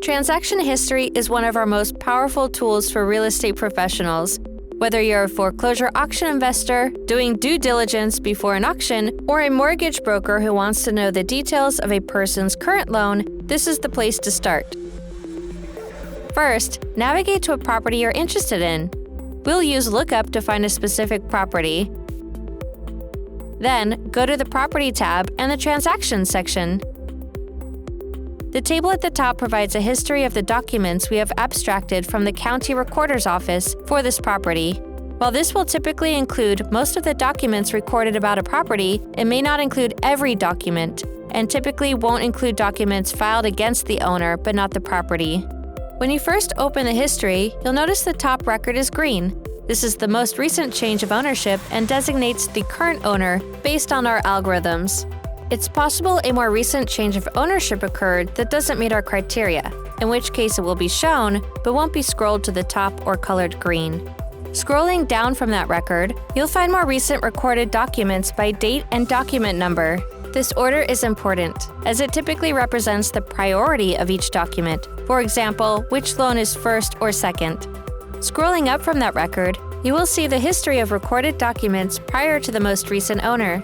Transaction history is one of our most powerful tools for real estate professionals. Whether you're a foreclosure auction investor, doing due diligence before an auction, or a mortgage broker who wants to know the details of a person's current loan, this is the place to start. First, navigate to a property you're interested in. We'll use lookup to find a specific property. Then, go to the Property tab and the Transactions section. The table at the top provides a history of the documents we have abstracted from the county recorder's office for this property. While this will typically include most of the documents recorded about a property, it may not include every document, and typically won't include documents filed against the owner but not the property. When you first open the history, you'll notice the top record is green. This is the most recent change of ownership and designates the current owner based on our algorithms. It's possible a more recent change of ownership occurred that doesn't meet our criteria, in which case it will be shown but won't be scrolled to the top or colored green. Scrolling down from that record, you'll find more recent recorded documents by date and document number. This order is important, as it typically represents the priority of each document. For example, which loan is first or second. Scrolling up from that record, you will see the history of recorded documents prior to the most recent owner.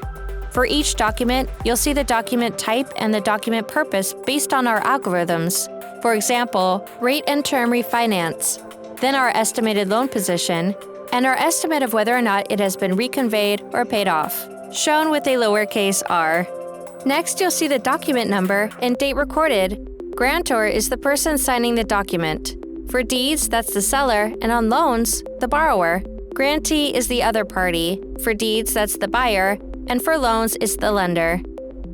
For each document, you'll see the document type and the document purpose based on our algorithms. For example, rate and term refinance, then our estimated loan position, and our estimate of whether or not it has been reconveyed or paid off, shown with a lowercase r. Next, you'll see the document number and date recorded. Grantor is the person signing the document. For deeds, that's the seller, and on loans, the borrower. Grantee is the other party. For deeds, that's the buyer, and for loans, it's the lender.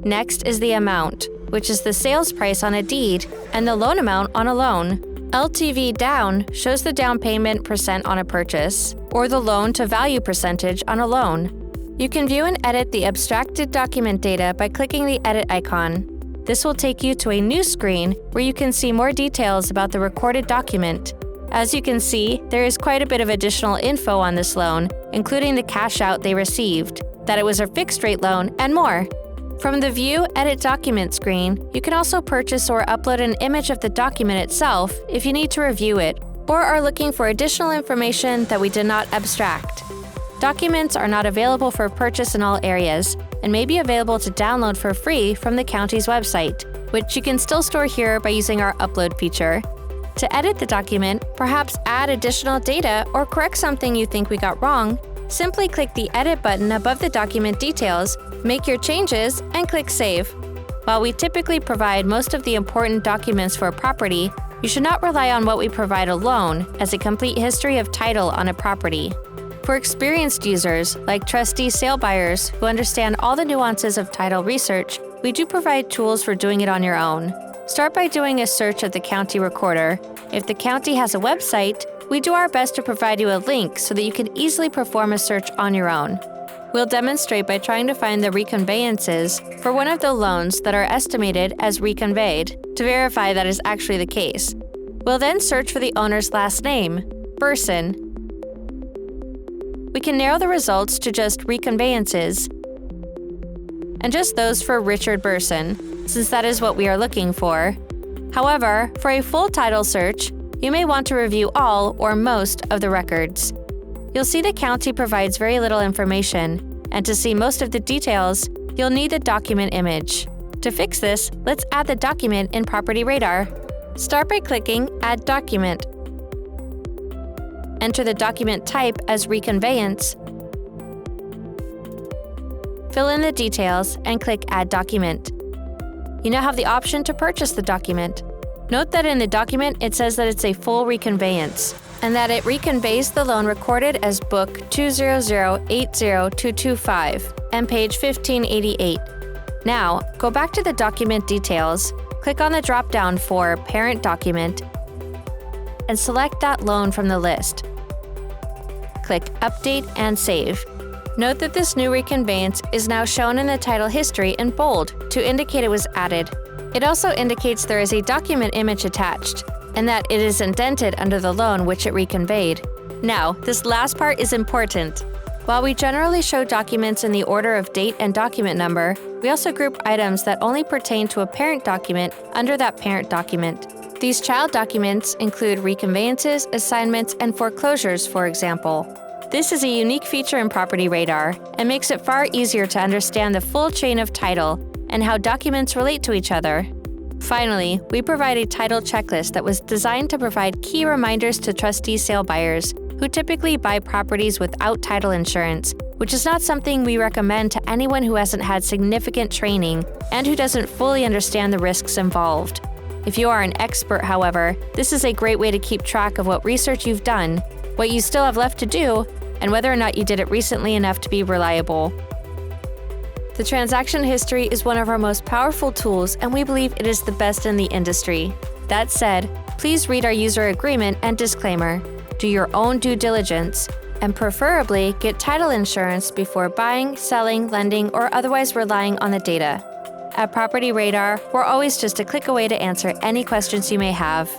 Next is the amount, which is the sales price on a deed, and the loan amount on a loan. LTV down shows the down payment percent on a purchase, or the loan-to-value percentage on a loan. You can view and edit the abstracted document data by clicking the Edit icon. This will take you to a new screen where you can see more details about the recorded document. As you can see, there is quite a bit of additional info on this loan, including the cash out they received, that it was a fixed-rate loan, and more. From the View Edit Document screen, you can also purchase or upload an image of the document itself if you need to review it, or are looking for additional information that we did not abstract. Documents are not available for purchase in all areas, and may be available to download for free from the county's website, which you can still store here by using our Upload feature. To edit the document, perhaps add additional data or correct something you think we got wrong, simply click the Edit button above the document details, make your changes, and click Save. While we typically provide most of the important documents for a property, you should not rely on what we provide alone as a complete history of title on a property. For experienced users, like trustee sale buyers who understand all the nuances of title research, we do provide tools for doing it on your own. Start by doing a search of the county recorder. If the county has a website, we do our best to provide you a link so that you can easily perform a search on your own. We'll demonstrate by trying to find the reconveyances for one of the loans that are estimated as reconveyed to verify that is actually the case. We'll then search for the owner's last name, Burson. We can narrow the results to just reconveyances and just those for Richard Burson, since that is what we are looking for. However, for a full title search, you may want to review all or most of the records. You'll see the county provides very little information, and to see most of the details, you'll need the document image. To fix this, let's add the document in PropertyRadar. Start by clicking Add Document. Enter the document type as reconveyance. Fill in the details and click Add Document. You now have the option to purchase the document. Note that in the document it says that it's a full reconveyance, and that it reconveys the loan recorded as Book 200-80225 and page 1588. Now, go back to the document details, click on the drop-down for Parent Document, and select that loan from the list. Click Update and Save. Note that this new reconveyance is now shown in the title history in bold to indicate it was added. It also indicates there is a document image attached, and that it is indented under the loan which it reconveyed. Now, this last part is important. While we generally show documents in the order of date and document number, we also group items that only pertain to a parent document under that parent document. These child documents include reconveyances, assignments, and foreclosures, for example. This is a unique feature in PropertyRadar and makes it far easier to understand the full chain of title and how documents relate to each other. Finally, we provide a title checklist that was designed to provide key reminders to trustee sale buyers who typically buy properties without title insurance, which is not something we recommend to anyone who hasn't had significant training and who doesn't fully understand the risks involved. If you are an expert, however, this is a great way to keep track of what research you've done, what you still have left to do, and whether or not you did it recently enough to be reliable. The transaction history is one of our most powerful tools, and we believe it is the best in the industry. That said, please read our user agreement and disclaimer, do your own due diligence, and preferably get title insurance before buying, selling, lending, or otherwise relying on the data. At PropertyRadar, we're always just a click away to answer any questions you may have.